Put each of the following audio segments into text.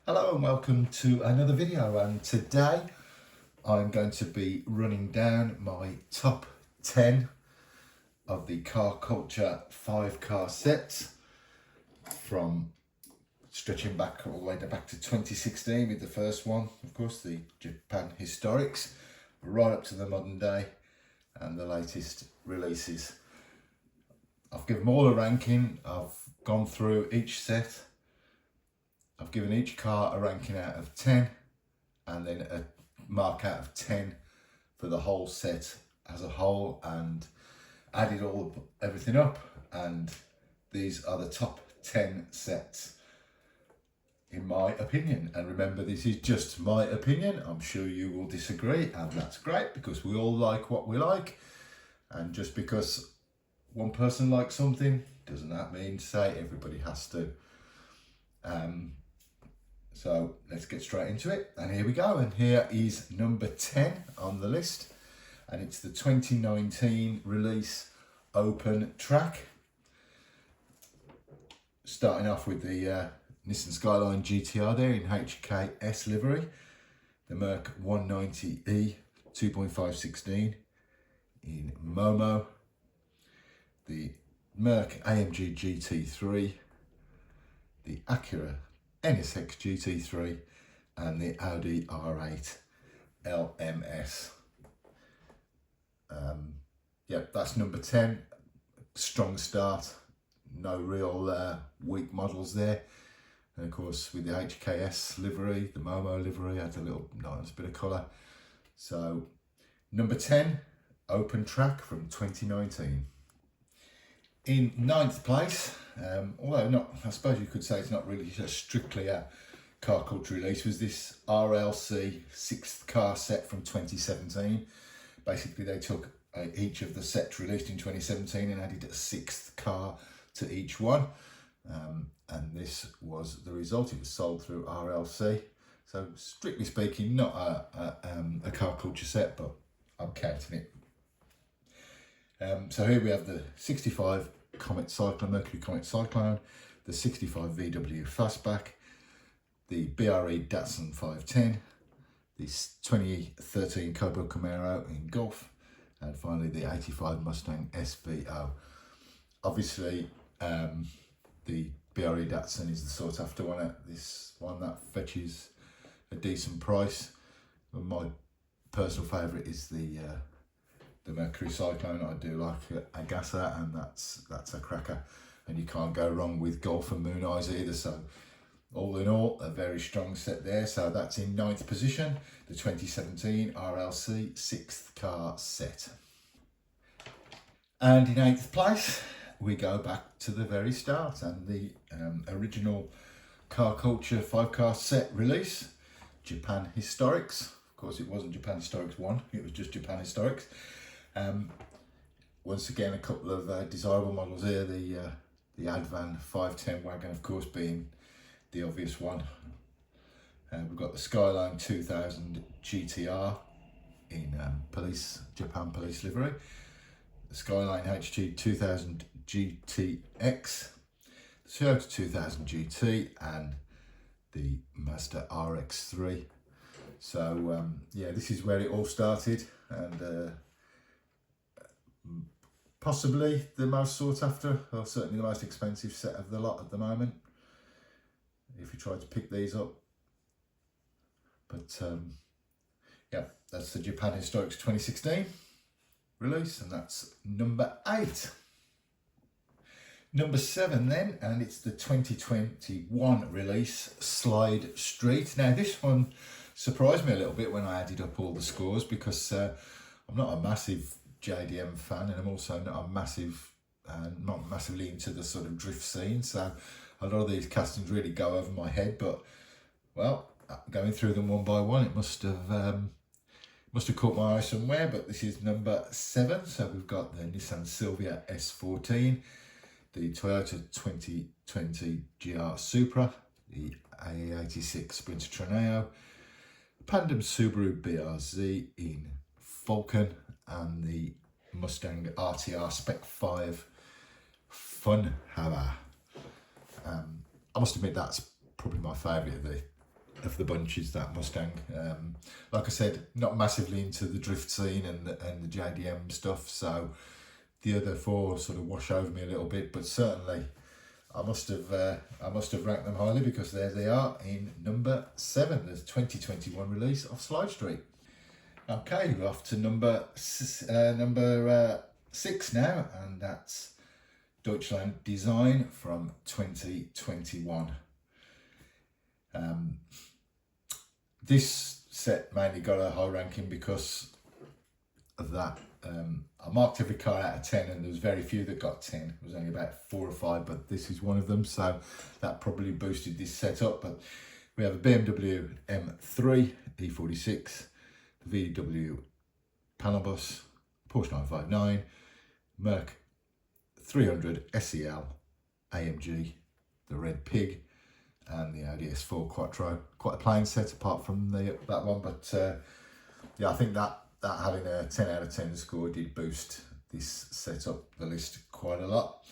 Hello and welcome to another video, and today I'm going to be running down my top 10 of the Car Culture 5-car sets, from stretching back all the way back to 2016 with the first one, of course, the Japan Historics, right up to the modern day and the latest releases. I've given them all a ranking. I've gone through each set. I've given each car a ranking out of 10 and then a mark out of 10 for the whole set as a whole, and added everything up, and these are the top 10 sets in my opinion. And remember, this is just my opinion. I'm sure you will disagree, and that's great because we all like what we like, and just because one person likes something doesn't that mean to say everybody has to. So let's get straight into it, and here we go. And here is number 10 on the list, and it's the 2019 release Open Track. Starting off with the Nissan Skyline GTR there in HKS livery, the Merc 190E 2.516 in Momo, the Merc AMG GT3, the Acura NSX GT3, and the Audi R8 LMS. That's number 10. Strong start, no real weak models there. And of course, with the HKS livery, the Momo livery adds a little nice bit of colour. So number 10, Open Track from 2019. In 9th place, although not, I suppose you could say it's not really strictly a Car Culture release, was this RLC 6th car set from 2017. Basically, they took each of the sets released in 2017 and added a 6th car to each one. And this was the result. It was sold through RLC. So strictly speaking, not a Car Culture set, but I'm counting it. So here we have the 65 Comet Cyclone, Mercury Comet Cyclone, the 65 VW Fastback, the BRE Datsun 510, the 2013 Cobra Camaro in Golf, and finally the 85 Mustang SVO. Obviously, the BRE Datsun is the sought after one. This one that fetches a decent price. But my personal favourite is the Mercury Cyclone. I do like Agasa, and that's a cracker, and you can't go wrong with Golf and Moon Eyes either. So all in all, a very strong set there. So that's in 9th position, the 2017 RLC 6th car set. And in 8th place, we go back to the very start and the original Car Culture 5-car set release, Japan Historics. Of course, it wasn't Japan Historics 1, it was just Japan Historics. Once again, a couple of desirable models here, the Advan 510 wagon, of course, being the obvious one. We've got the Skyline 2000 GTR in Japan Police livery, the Skyline HG 2000 GTX, the Toyota 2000 GT, and the Mazda RX-3. So this is where it all started, and possibly the most sought after, or certainly the most expensive set of the lot at the moment, if you try to pick these up. But that's the Japan Historics 2016 release, and that's number 8. Number 7 then, and it's the 2021 release, Slide Street. Now this one surprised me a little bit when I added up all the scores, because I'm not a massive JDM fan, and I'm also not massively into the sort of drift scene, so a lot of these castings really go over my head. But well, going through them one by one, it must have caught my eye somewhere. But this is number 7. So we've got the Nissan Silvia S14, the Toyota 2020 GR Supra, the AE86 Sprinter Trineo, Pandem Subaru BRZ in Falcon, and the Mustang RTR Spec 5 Fun Hava. I must admit that's probably my favourite of of the bunch is that Mustang. Like I said, not massively into the drift scene and the JDM stuff, so the other four sort of wash over me a little bit, but certainly I must have ranked them highly, because there they are in number 7, the 2021 release of Slide Street. Okay, we're off to number 6 now, and that's Deutschland Design from 2021. This set mainly got a high ranking because of that. I marked every car out of 10, and there was very few that got 10. It was only about 4 or 5, but this is one of them, so that probably boosted this set up. But we have a BMW M3 E46, the VW panel bus, Porsche 959, Merc 300 SEL, AMG, the Red Pig, and the Audi S4 Quattro. Quite a plain set apart from that one, but yeah, I think that having a 10 out of 10 score did boost this set up the list quite a lot.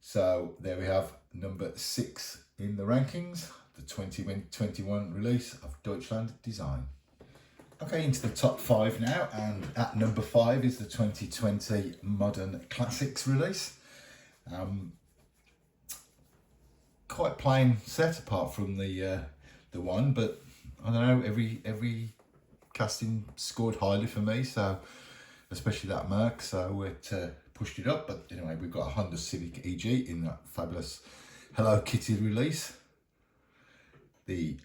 So there we have number 6 in the rankings, the 2021 release of Deutschland Design. Okay, into the top 5 now, and at number 5 is the 2020 Modern Classics release. Quite plain set apart from the one, but I don't know, every casting scored highly for me, so especially that Merc, so it pushed it up. But anyway, we've got a Honda Civic EG in that fabulous Hello Kitty release, the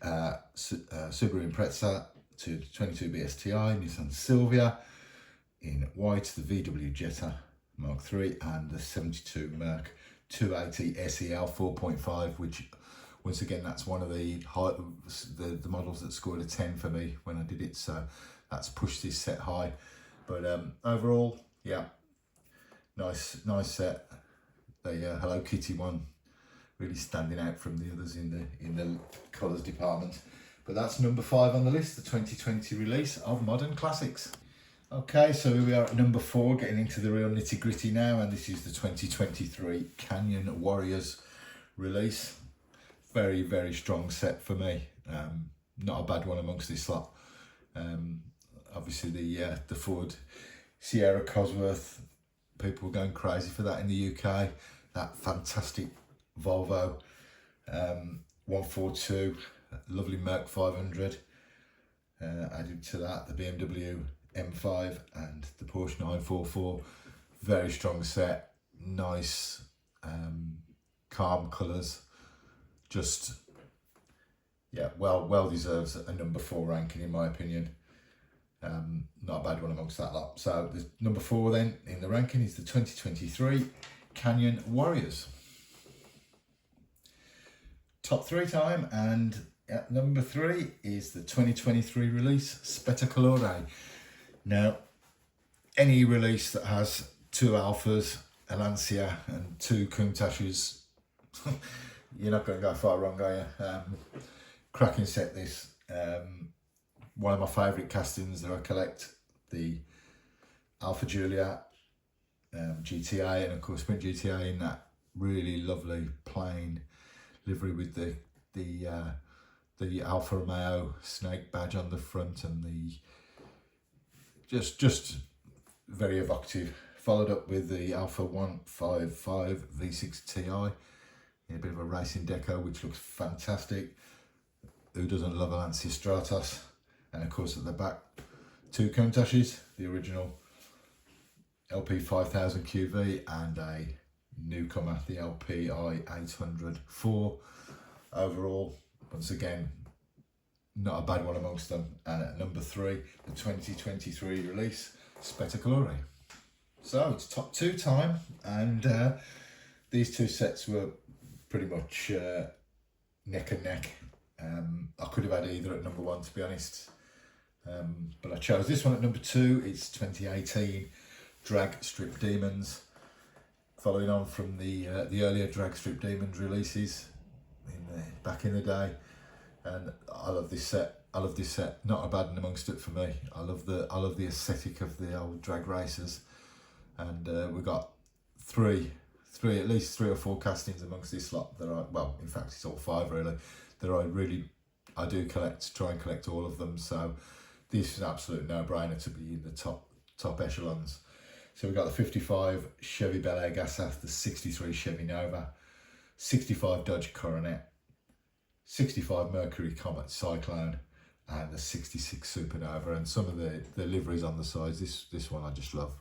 Subaru Impreza to 22B STI, Nissan Silvia in white, the VW Jetta Mark III, and the 72 Merc 280 SEL 4.5, which once again, that's one of the models that scored a 10 for me when I did it, so that's pushed this set high. But overall, yeah, nice set. The Hello Kitty one really standing out from the others in the colours department. But that's number 5 on the list, the 2020 release of Modern Classics. Okay, so we are at number 4, getting into the real nitty gritty now, and this is the 2023 Canyon Warriors release. Very, very strong set for me. Not a bad one amongst this lot. Obviously the Ford Sierra Cosworth, people were going crazy for that in the UK. That fantastic Volvo 142, lovely Merc 500. Added to that the BMW M5 and the Porsche 944. Very strong set, nice calm colours. Just, yeah, well deserves a number 4 ranking in my opinion. Not a bad one amongst that lot. So the number 4 then in the ranking is the 2023 Canyon Warriors. Top 3 time, and at number 3 is the 2023 release Spettacolore. Now, any release that has 2 Alphas, a Lancia and 2 Countachs, you're not going to go far wrong, are you? Cracking set this. One of my favourite castings that I collect, the Alfa Giulia GTA, and of course Sprint GTA in that really lovely plain livery with the Alfa Romeo snake badge on the front, and the just very evocative. Followed up with the Alfa 155 V6 Ti in a bit of a racing deco, which looks fantastic. Who doesn't love a Lancia Stratos? And of course at the back, 2 Countachs, the original LP 5000 QV and a newcomer, the LPI 804. Overall, once again, not a bad one amongst them. And at number 3, the 2023 release, Spettacolore. So it's top 2 time, and these 2 sets were pretty much neck and neck. I could have had either at number 1, to be honest, but I chose this one at number 2. It's 2018 Drag Strip Demons, following on from the earlier Drag Strip Demons releases back in the day. And I love this set. Not a bad one amongst it for me. I love the aesthetic of the old drag racers, and we got at least 3 or 4 castings amongst this lot that I, well, in fact it's all 5 really, that I do try and collect all of them, so this is an absolute no-brainer to be in the top echelons. So we've got the 55 Chevy Bel Air Gas F, the 63 Chevy Nova, 65 Dodge Coronet, 65 Mercury Comet Cyclone, and the 66 Supernova. And some of the liveries on the sides, this one I just love,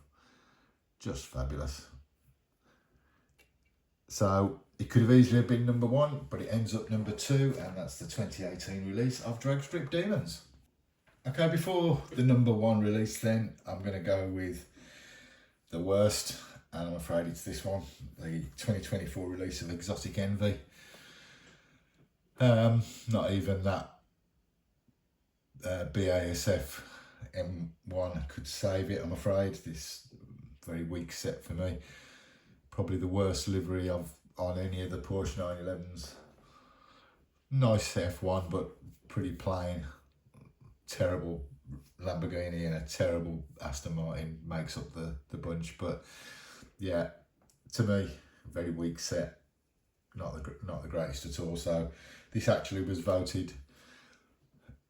just fabulous. So it could have easily been number 1, but it ends up number 2, and that's the 2018 release of Drag Strip Demons. Okay, before the number 1 release then, I'm going to go with the worst, and I'm afraid it's this one, the 2024 release of Exotic Envy. Not even that BASF M1 could save it, I'm afraid. This very weak set for me. Probably the worst livery on any of the Porsche 911s. Nice F1, but pretty plain. Terrible Lamborghini and a terrible Aston Martin makes up the bunch. But yeah, to me, very weak set. Not the greatest at all. So this actually was voted,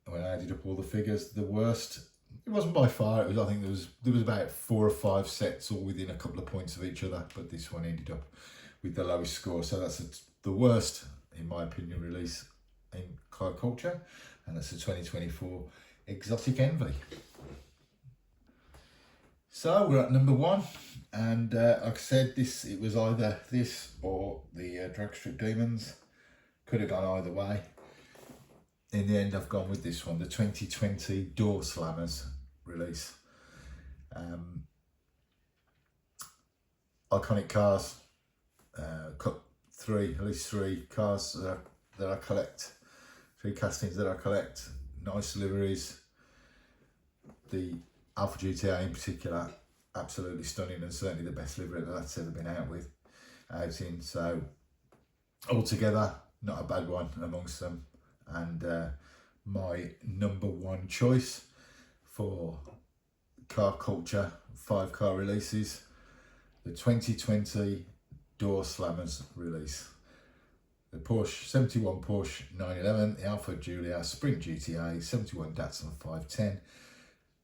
when I added up all the figures, the worst. It wasn't by far. It was, I think there was about 4 or 5 sets all within a couple of points of each other, but this one ended up with the lowest score. So that's the worst, in my opinion, release in car culture, and that's the 2024 Exotic Envy. So we're at number 1, and like I said, it was either this or the Drag Strip Demons. Could have gone either way. In the end, I've gone with this one, the 2020 Door Slammers release. Iconic cars, at least three cars that I collect, 3 castings that I collect, nice liveries. The Alfa GTA in particular, absolutely stunning, and certainly the best livery that that's ever been out in. So altogether, not a bad one amongst them. And my number 1 choice for car culture 5-car releases, the 2020 Door Slammers release. The Porsche 71 Porsche 911, the Alfa Giulia Sprint GTA, 71 Datsun 510,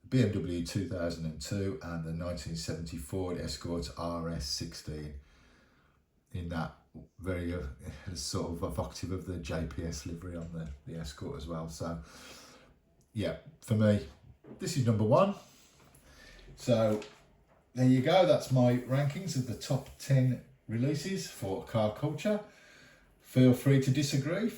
BMW 2002, and the 1970 Ford Escort RS16 in that very sort of evocative of the JPS livery on the Escort as well. So yeah, for me, this is number 1. So there you go, that's my rankings of the top 10 releases for car culture. Feel free to disagree,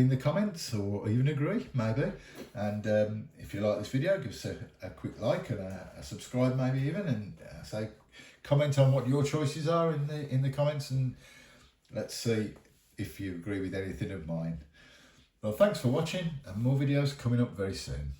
in the comments, or even agree, maybe. And if you like this video, give us a quick like and a subscribe maybe even, and say, comment on what your choices are in the comments, and let's see if you agree with anything of mine. Well, thanks for watching, and more videos coming up very soon.